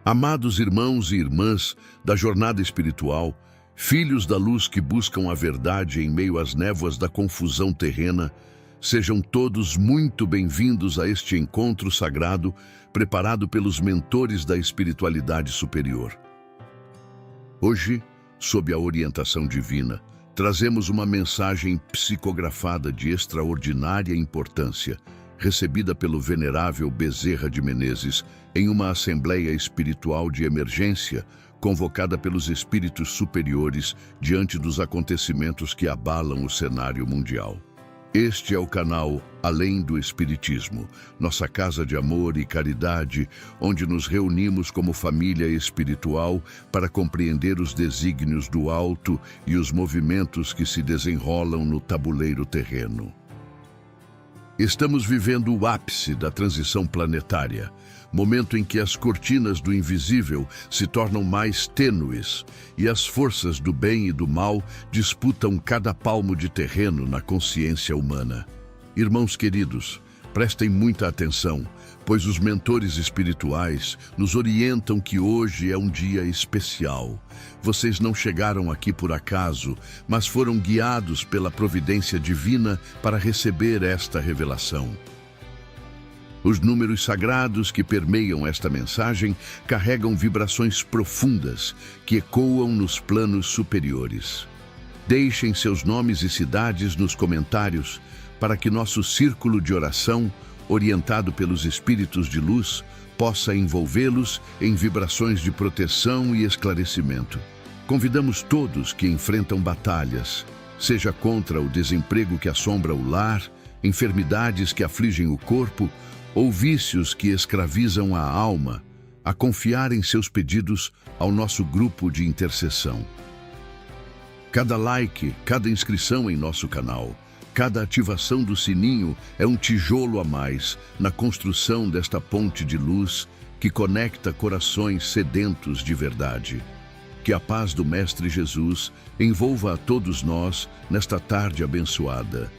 Amados irmãos e irmãs da jornada espiritual, filhos da luz que buscam a verdade em meio às névoas da confusão terrena, sejam todos muito bem-vindos a este encontro sagrado preparado pelos mentores da espiritualidade superior. Hoje, sob a orientação divina, trazemos uma mensagem psicografada de extraordinária importância, recebida pelo venerável Bezerra de Menezes em uma assembleia espiritual de emergência convocada pelos espíritos superiores diante dos acontecimentos que abalam o cenário mundial. Este é o canal Além do Espiritismo, nossa casa de amor e caridade, onde nos reunimos como família espiritual para compreender os desígnios do alto e os movimentos que se desenrolam no tabuleiro terreno. Estamos vivendo o ápice da transição planetária, momento em que as cortinas do invisível se tornam mais tênues e as forças do bem e do mal disputam cada palmo de terreno na consciência humana. Irmãos queridos, prestem muita atenção, pois os mentores espirituais nos orientam que hoje é um dia especial. Vocês não chegaram aqui por acaso, mas foram guiados pela providência divina para receber esta revelação. Os números sagrados que permeiam esta mensagem carregam vibrações profundas que ecoam nos planos superiores. Deixem seus nomes e cidades nos comentários para que nosso círculo de oração, orientado pelos espíritos de luz, possa envolvê-los em vibrações de proteção e esclarecimento. Convidamos todos que enfrentam batalhas, seja contra o desemprego que assombra o lar, enfermidades que afligem o corpo ou vícios que escravizam a alma, a confiar em seus pedidos ao nosso grupo de intercessão. Cada like, cada inscrição em nosso canal, cada ativação do sininho é um tijolo a mais na construção desta ponte de luz que conecta corações sedentos de verdade. Que a paz do Mestre Jesus envolva a todos nós nesta tarde abençoada.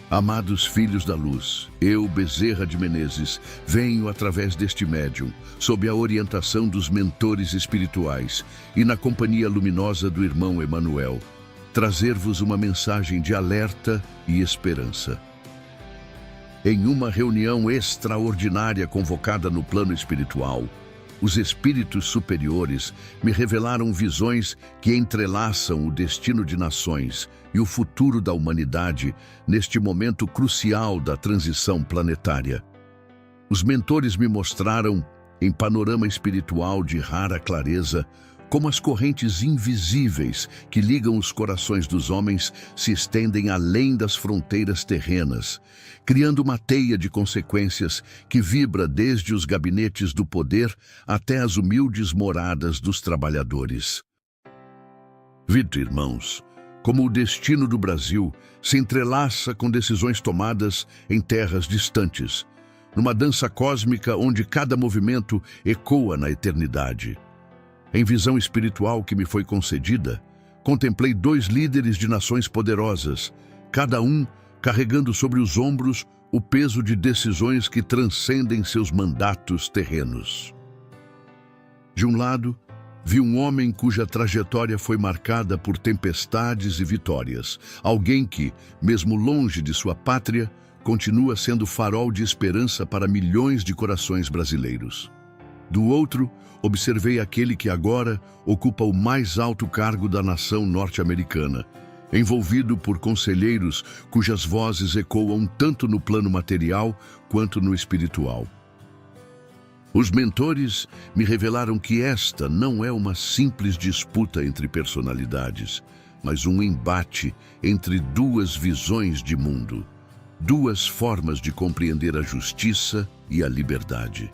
Amados filhos da luz, eu, Bezerra de Menezes, venho através deste médium, sob a orientação dos mentores espirituais e na companhia luminosa do irmão Emanuel, trazer-vos uma mensagem de alerta e esperança. Em uma reunião extraordinária convocada no plano espiritual, os espíritos superiores me revelaram visões que entrelaçam o destino de nações e o futuro da humanidade neste momento crucial da transição planetária. Os mentores me mostraram, em panorama espiritual de rara clareza, como as correntes invisíveis que ligam os corações dos homens se estendem além das fronteiras terrenas, criando uma teia de consequências que vibra desde os gabinetes do poder até as humildes moradas dos trabalhadores. Vide, irmãos, como o destino do Brasil se entrelaça com decisões tomadas em terras distantes, numa dança cósmica onde cada movimento ecoa na eternidade. Em visão espiritual que me foi concedida, contemplei dois líderes de nações poderosas, cada um carregando sobre os ombros o peso de decisões que transcendem seus mandatos terrenos. De um lado, vi um homem cuja trajetória foi marcada por tempestades e vitórias, alguém que, mesmo longe de sua pátria, continua sendo farol de esperança para milhões de corações brasileiros. Do outro, observei aquele que agora ocupa o mais alto cargo da nação norte-americana, envolvido por conselheiros cujas vozes ecoam tanto no plano material quanto no espiritual. Os mentores me revelaram que esta não é uma simples disputa entre personalidades, mas um embate entre duas visões de mundo, duas formas de compreender a justiça e a liberdade.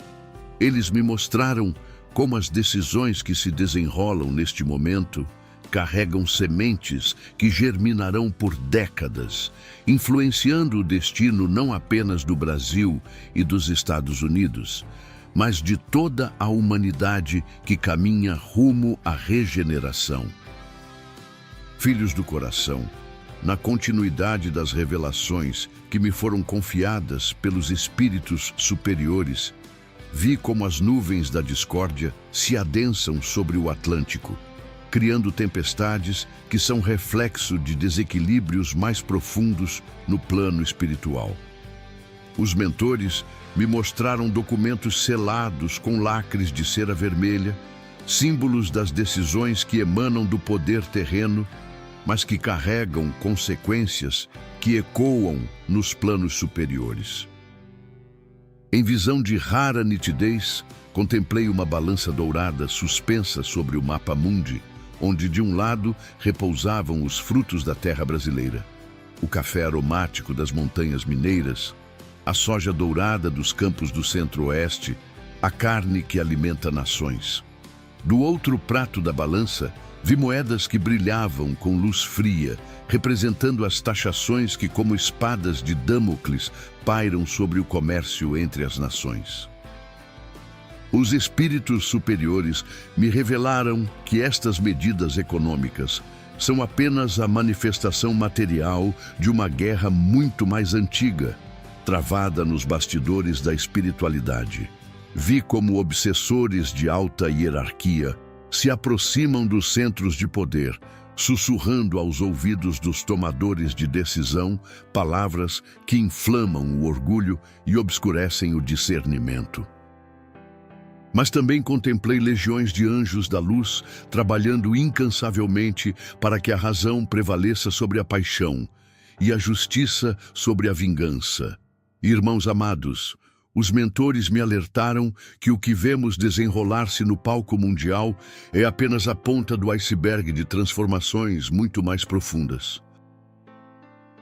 Eles me mostraram como as decisões que se desenrolam neste momento carregam sementes que germinarão por décadas, influenciando o destino não apenas do Brasil e dos Estados Unidos, mas de toda a humanidade que caminha rumo à regeneração. Filhos do coração, na continuidade das revelações que me foram confiadas pelos espíritos superiores, vi como as nuvens da discórdia se adensam sobre o Atlântico, criando tempestades que são reflexo de desequilíbrios mais profundos no plano espiritual. Os mentores me mostraram documentos selados com lacres de cera vermelha, símbolos das decisões que emanam do poder terreno, mas que carregam consequências que ecoam nos planos superiores. Em visão de rara nitidez, contemplei uma balança dourada suspensa sobre o mapa mundi, onde de um lado repousavam os frutos da terra brasileira, o café aromático das montanhas mineiras, a soja dourada dos campos do centro-oeste, a carne que alimenta nações. Do outro prato da balança, vi moedas que brilhavam com luz fria, representando as taxações que, como espadas de Damocles, pairam sobre o comércio entre as nações. Os espíritos superiores me revelaram que estas medidas econômicas são apenas a manifestação material de uma guerra muito mais antiga, travada nos bastidores da espiritualidade. Vi como obsessores de alta hierarquia se aproximam dos centros de poder, sussurrando aos ouvidos dos tomadores de decisão palavras que inflamam o orgulho e obscurecem o discernimento. Mas também contemplei legiões de anjos da luz trabalhando incansavelmente para que a razão prevaleça sobre a paixão e a justiça sobre a vingança. Irmãos amados, os mentores me alertaram que o que vemos desenrolar-se no palco mundial é apenas a ponta do iceberg de transformações muito mais profundas.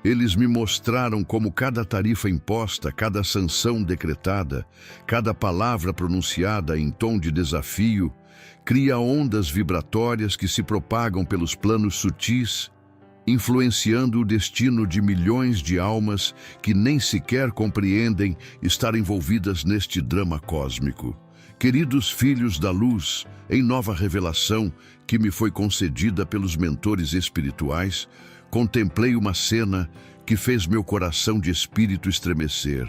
Eles me mostraram como cada tarifa imposta, cada sanção decretada, cada palavra pronunciada em tom de desafio, cria ondas vibratórias que se propagam pelos planos sutis, influenciando o destino de milhões de almas que nem sequer compreendem estar envolvidas neste drama cósmico. Queridos filhos da luz, em nova revelação que me foi concedida pelos mentores espirituais, contemplei uma cena que fez meu coração de espírito estremecer.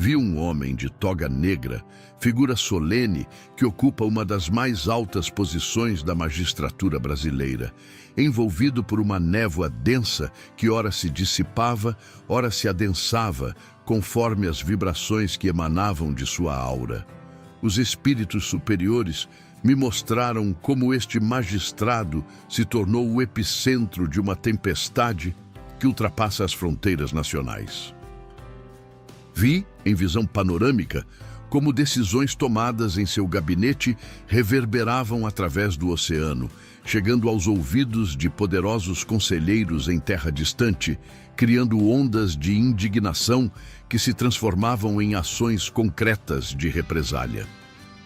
Vi um homem de toga negra, figura solene que ocupa uma das mais altas posições da magistratura brasileira, envolvido por uma névoa densa que ora se dissipava, ora se adensava, conforme as vibrações que emanavam de sua aura. Os espíritos superiores me mostraram como este magistrado se tornou o epicentro de uma tempestade que ultrapassa as fronteiras nacionais. Vi, em visão panorâmica, como decisões tomadas em seu gabinete reverberavam através do oceano, chegando aos ouvidos de poderosos conselheiros em terra distante, criando ondas de indignação que se transformavam em ações concretas de represália.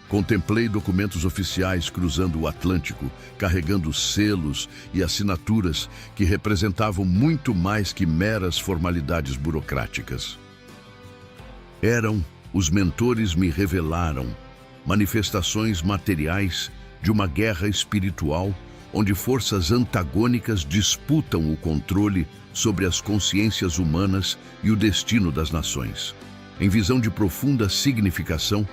Contemplei documentos oficiais cruzando o Atlântico, carregando selos e assinaturas que representavam muito mais que meras formalidades burocráticas. Os mentores me revelaram manifestações materiais de uma guerra espiritual onde forças antagônicas disputam o controle sobre as consciências humanas e o destino das nações. Em visão de profunda significação,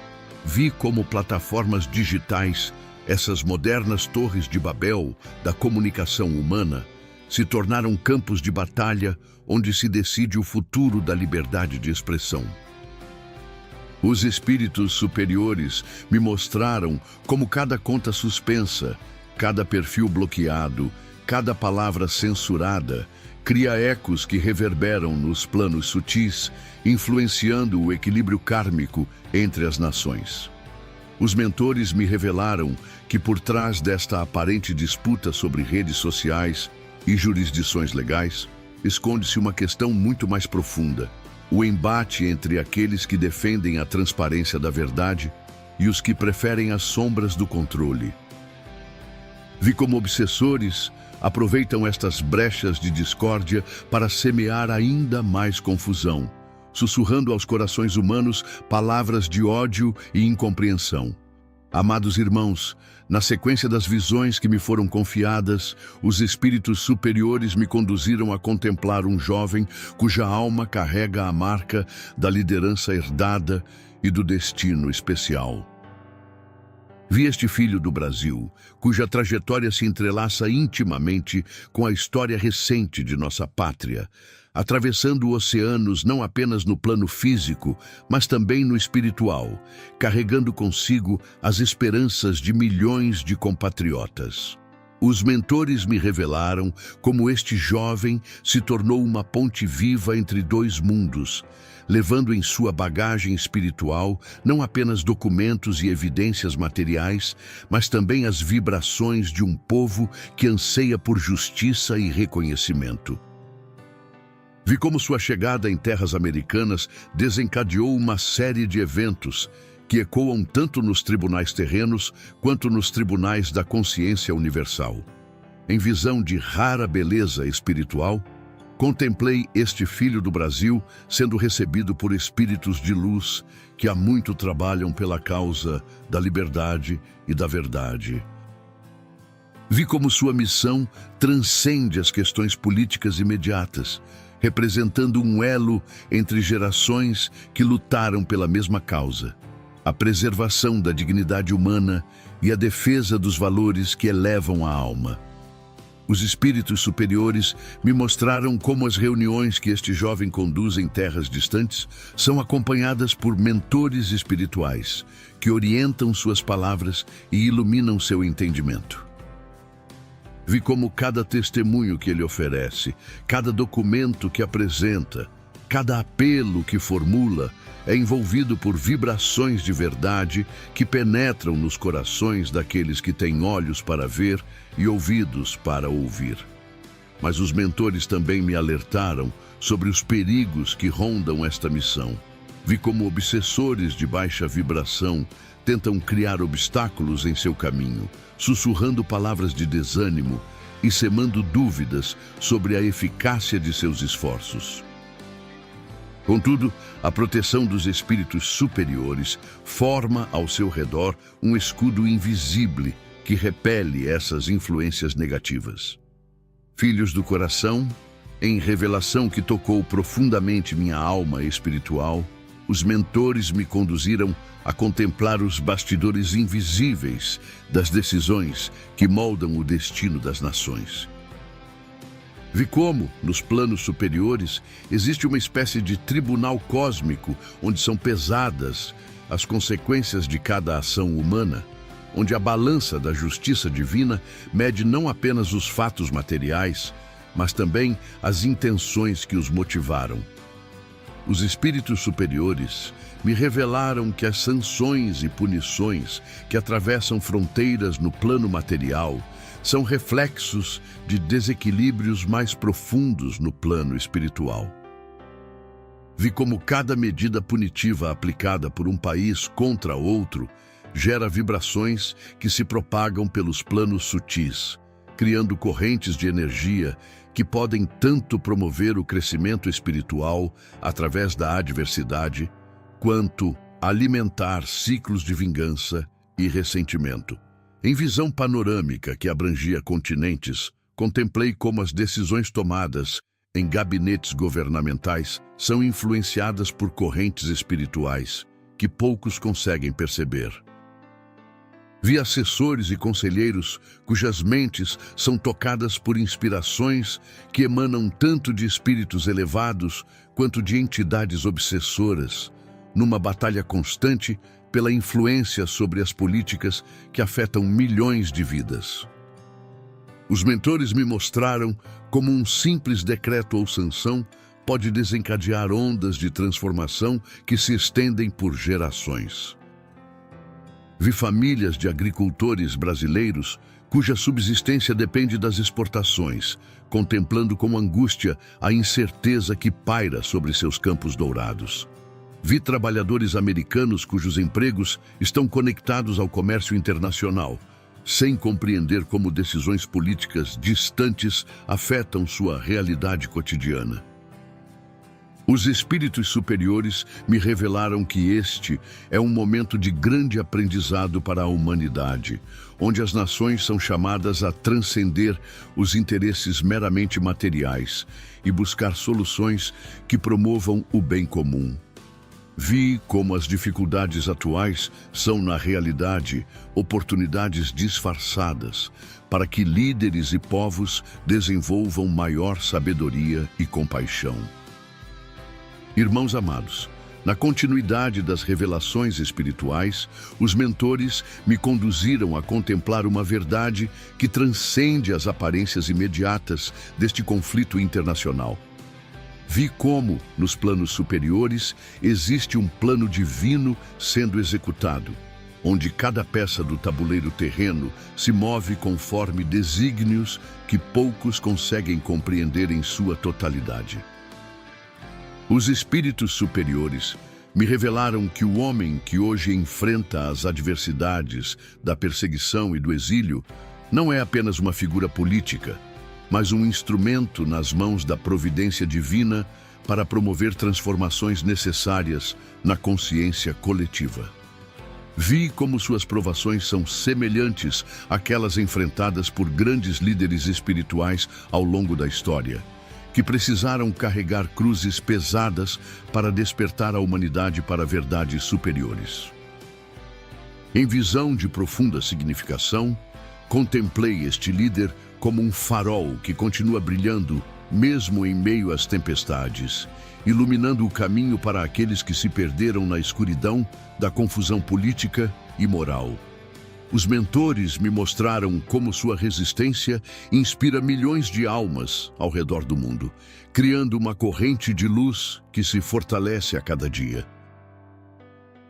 vi como plataformas digitais, essas modernas torres de Babel da comunicação humana, se tornaram campos de batalha onde se decide o futuro da liberdade de expressão. Os espíritos superiores me mostraram como cada conta suspensa, cada perfil bloqueado, cada palavra censurada, cria ecos que reverberam nos planos sutis, influenciando o equilíbrio kármico entre as nações. Os mentores me revelaram que por trás desta aparente disputa sobre redes sociais e jurisdições legais, esconde-se uma questão muito mais profunda: o embate entre aqueles que defendem a transparência da verdade e os que preferem as sombras do controle. Vi como obsessores aproveitam estas brechas de discórdia para semear ainda mais confusão, sussurrando aos corações humanos palavras de ódio e incompreensão. Amados irmãos, na sequência das visões que me foram confiadas, os espíritos superiores me conduziram a contemplar um jovem cuja alma carrega a marca da liderança herdada e do destino especial. Vi este filho do Brasil, cuja trajetória se entrelaça intimamente com a história recente de nossa pátria, atravessando oceanos não apenas no plano físico, mas também no espiritual, carregando consigo as esperanças de milhões de compatriotas. Os mentores me revelaram como este jovem se tornou uma ponte viva entre dois mundos, levando em sua bagagem espiritual não apenas documentos e evidências materiais, mas também as vibrações de um povo que anseia por justiça e reconhecimento. Vi como sua chegada em terras americanas desencadeou uma série de eventos que ecoam tanto nos tribunais terrenos quanto nos tribunais da consciência universal. Em visão de rara beleza espiritual, contemplei este filho do Brasil sendo recebido por espíritos de luz que há muito trabalham pela causa da liberdade e da verdade. Vi como sua missão transcende as questões políticas imediatas, representando um elo entre gerações que lutaram pela mesma causa, a preservação da dignidade humana e a defesa dos valores que elevam a alma. Os espíritos superiores me mostraram como as reuniões que este jovem conduz em terras distantes são acompanhadas por mentores espirituais, que orientam suas palavras e iluminam seu entendimento. Vi como cada testemunho que ele oferece, cada documento que apresenta, cada apelo que formula é envolvido por vibrações de verdade que penetram nos corações daqueles que têm olhos para ver e ouvidos para ouvir. Mas os mentores também me alertaram sobre os perigos que rondam esta missão. Vi como obsessores de baixa vibração tentam criar obstáculos em seu caminho, sussurrando palavras de desânimo e semando dúvidas sobre a eficácia de seus esforços. Contudo, a proteção dos espíritos superiores forma ao seu redor um escudo invisível que repele essas influências negativas. Filhos do coração, em revelação que tocou profundamente minha alma espiritual, os mentores me conduziram a contemplar os bastidores invisíveis das decisões que moldam o destino das nações. Vi como, nos planos superiores, existe uma espécie de tribunal cósmico onde são pesadas as consequências de cada ação humana, onde a balança da justiça divina mede não apenas os fatos materiais, mas também as intenções que os motivaram. Os espíritos superiores me revelaram que as sanções e punições que atravessam fronteiras no plano material são reflexos de desequilíbrios mais profundos no plano espiritual. Vi como cada medida punitiva aplicada por um país contra outro gera vibrações que se propagam pelos planos sutis, criando correntes de energia que podem tanto promover o crescimento espiritual através da adversidade, quanto alimentar ciclos de vingança e ressentimento. Em visão panorâmica que abrangia continentes, contemplei como as decisões tomadas em gabinetes governamentais são influenciadas por correntes espirituais que poucos conseguem perceber. Vi assessores e conselheiros cujas mentes são tocadas por inspirações que emanam tanto de espíritos elevados quanto de entidades obsessoras, numa batalha constante pela influência sobre as políticas que afetam milhões de vidas. Os mentores me mostraram como um simples decreto ou sanção pode desencadear ondas de transformação que se estendem por gerações. Vi famílias de agricultores brasileiros cuja subsistência depende das exportações, contemplando com angústia a incerteza que paira sobre seus campos dourados. Vi trabalhadores americanos cujos empregos estão conectados ao comércio internacional, sem compreender como decisões políticas distantes afetam sua realidade cotidiana. Os espíritos superiores me revelaram que este é um momento de grande aprendizado para a humanidade, onde as nações são chamadas a transcender os interesses meramente materiais e buscar soluções que promovam o bem comum. Vi como as dificuldades atuais são, na realidade, oportunidades disfarçadas para que líderes e povos desenvolvam maior sabedoria e compaixão. Irmãos amados, na continuidade das revelações espirituais, os mentores me conduziram a contemplar uma verdade que transcende as aparências imediatas deste conflito internacional. Vi como, nos planos superiores, existe um plano divino sendo executado, onde cada peça do tabuleiro terreno se move conforme desígnios que poucos conseguem compreender em sua totalidade. Os espíritos superiores me revelaram que o homem que hoje enfrenta as adversidades da perseguição e do exílio não é apenas uma figura política, mas um instrumento nas mãos da providência divina para promover transformações necessárias na consciência coletiva. Vi como suas provações são semelhantes àquelas enfrentadas por grandes líderes espirituais ao longo da história, que precisaram carregar cruzes pesadas para despertar a humanidade para verdades superiores. Em visão de profunda significação, contemplei este líder como um farol que continua brilhando mesmo em meio às tempestades, iluminando o caminho para aqueles que se perderam na escuridão da confusão política e moral. Os mentores me mostraram como sua resistência inspira milhões de almas ao redor do mundo, criando uma corrente de luz que se fortalece a cada dia.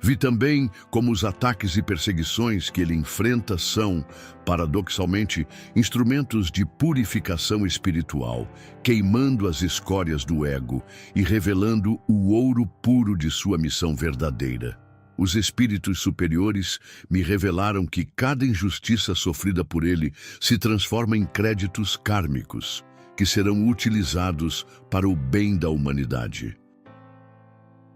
Vi também como os ataques e perseguições que ele enfrenta são, paradoxalmente, instrumentos de purificação espiritual, queimando as escórias do ego e revelando o ouro puro de sua missão verdadeira. Os espíritos superiores me revelaram que cada injustiça sofrida por ele se transforma em créditos kármicos, que serão utilizados para o bem da humanidade.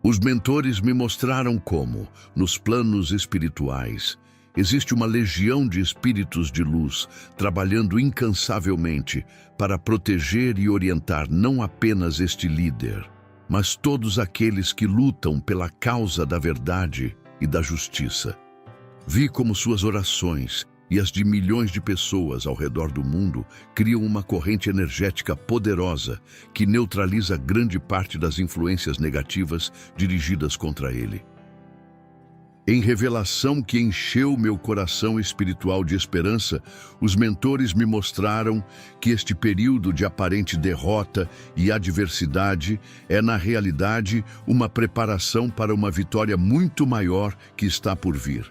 Os mentores me mostraram como, nos planos espirituais, existe uma legião de espíritos de luz trabalhando incansavelmente para proteger e orientar não apenas este líder, mas todos aqueles que lutam pela causa da verdade e da justiça. Vi como suas orações e as de milhões de pessoas ao redor do mundo criam uma corrente energética poderosa que neutraliza grande parte das influências negativas dirigidas contra ele. Em revelação que encheu meu coração espiritual de esperança, os mentores me mostraram que este período de aparente derrota e adversidade é, na realidade, uma preparação para uma vitória muito maior que está por vir.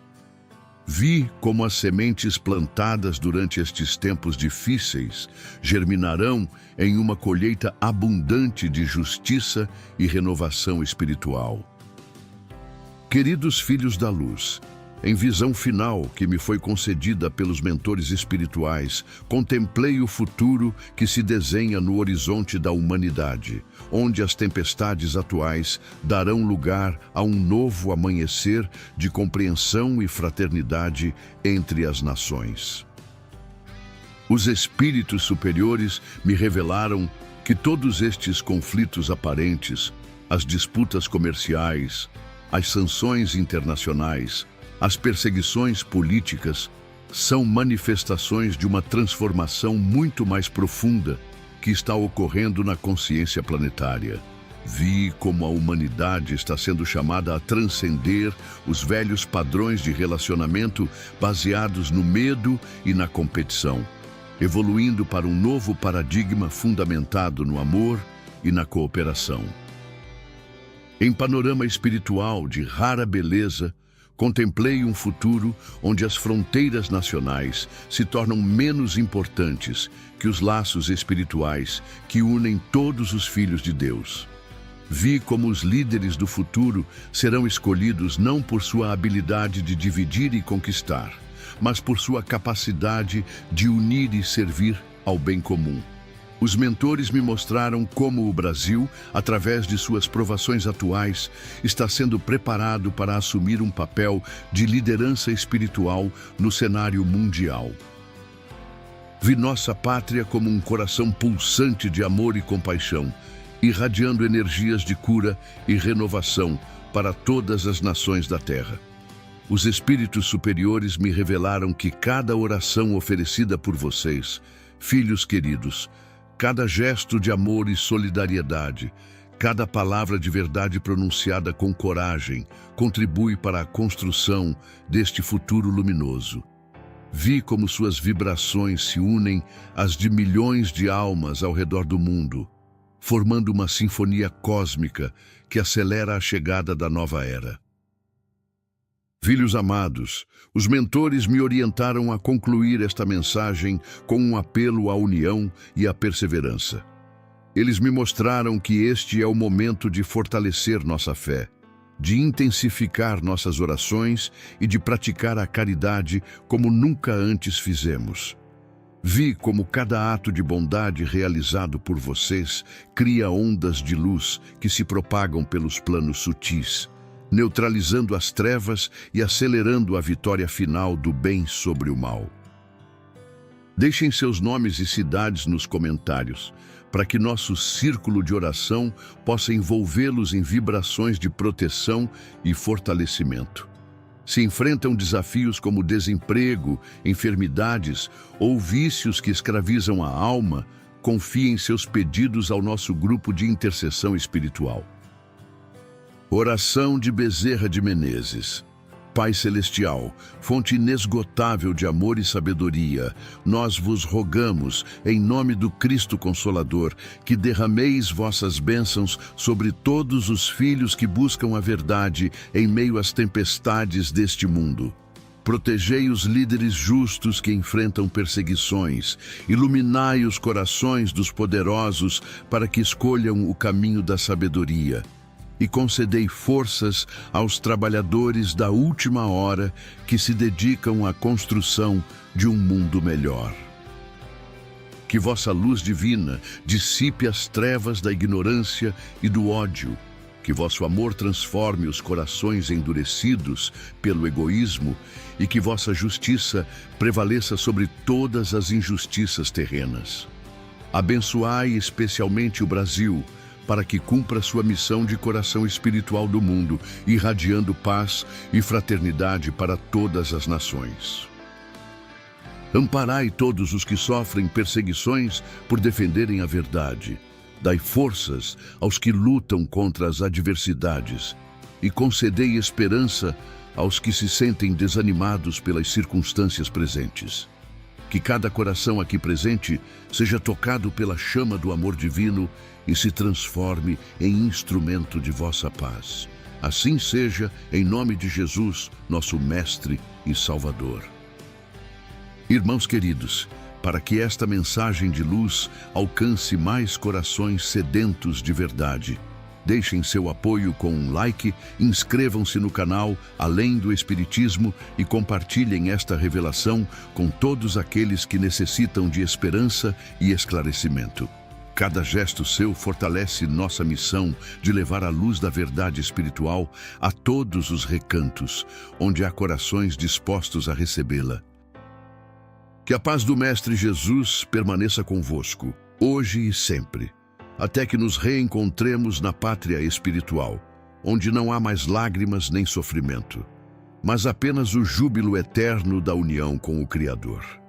Vi como as sementes plantadas durante estes tempos difíceis germinarão em uma colheita abundante de justiça e renovação espiritual. Queridos filhos da luz, em visão final que me foi concedida pelos mentores espirituais, contemplei o futuro que se desenha no horizonte da humanidade, onde as tempestades atuais darão lugar a um novo amanhecer de compreensão e fraternidade entre as nações. Os espíritos superiores me revelaram que todos estes conflitos aparentes, as disputas comerciais, as sanções internacionais, as perseguições políticas, são manifestações de uma transformação muito mais profunda que está ocorrendo na consciência planetária. Vi como a humanidade está sendo chamada a transcender os velhos padrões de relacionamento baseados no medo e na competição, evoluindo para um novo paradigma fundamentado no amor e na cooperação. Em panorama espiritual de rara beleza, contemplei um futuro onde as fronteiras nacionais se tornam menos importantes que os laços espirituais que unem todos os filhos de Deus. Vi como os líderes do futuro serão escolhidos não por sua habilidade de dividir e conquistar, mas por sua capacidade de unir e servir ao bem comum. Os mentores me mostraram como o Brasil, através de suas provações atuais, está sendo preparado para assumir um papel de liderança espiritual no cenário mundial. Vi nossa pátria como um coração pulsante de amor e compaixão, irradiando energias de cura e renovação para todas as nações da Terra. Os espíritos superiores me revelaram que cada oração oferecida por vocês, filhos queridos, cada gesto de amor e solidariedade, cada palavra de verdade pronunciada com coragem, contribui para a construção deste futuro luminoso. Vi como suas vibrações se unem às de milhões de almas ao redor do mundo, formando uma sinfonia cósmica que acelera a chegada da nova era. Filhos amados, os mentores me orientaram a concluir esta mensagem com um apelo à união e à perseverança. Eles me mostraram que este é o momento de fortalecer nossa fé, de intensificar nossas orações e de praticar a caridade como nunca antes fizemos. Vi como cada ato de bondade realizado por vocês cria ondas de luz que se propagam pelos planos sutis, neutralizando as trevas e acelerando a vitória final do bem sobre o mal. Deixem seus nomes e cidades nos comentários, para que nosso círculo de oração possa envolvê-los em vibrações de proteção e fortalecimento. Se enfrentam desafios como desemprego, enfermidades ou vícios que escravizam a alma, confiem seus pedidos ao nosso grupo de intercessão espiritual. Oração de Bezerra de Menezes. Pai Celestial, fonte inesgotável de amor e sabedoria, nós vos rogamos, em nome do Cristo Consolador, que derrameis vossas bênçãos sobre todos os filhos que buscam a verdade em meio às tempestades deste mundo. Protegei os líderes justos que enfrentam perseguições, iluminai os corações dos poderosos para que escolham o caminho da sabedoria. E concedei forças aos trabalhadores da última hora que se dedicam à construção de um mundo melhor. Que vossa luz divina dissipe as trevas da ignorância e do ódio, que vosso amor transforme os corações endurecidos pelo egoísmo e que vossa justiça prevaleça sobre todas as injustiças terrenas. Abençoai especialmente o Brasil, para que cumpra sua missão de coração espiritual do mundo, irradiando paz e fraternidade para todas as nações. Amparai todos os que sofrem perseguições por defenderem a verdade. Dai forças aos que lutam contra as adversidades e concedei esperança aos que se sentem desanimados pelas circunstâncias presentes. Que cada coração aqui presente seja tocado pela chama do amor divino e se transforme em instrumento de vossa paz. Assim seja, em nome de Jesus, nosso Mestre e Salvador. Irmãos queridos, para que esta mensagem de luz alcance mais corações sedentos de verdade, deixem seu apoio com um like, inscrevam-se no canal Além do Espiritismo e compartilhem esta revelação com todos aqueles que necessitam de esperança e esclarecimento. Cada gesto seu fortalece nossa missão de levar a luz da verdade espiritual a todos os recantos, onde há corações dispostos a recebê-la. Que a paz do Mestre Jesus permaneça convosco, hoje e sempre, até que nos reencontremos na pátria espiritual, onde não há mais lágrimas nem sofrimento, mas apenas o júbilo eterno da união com o Criador.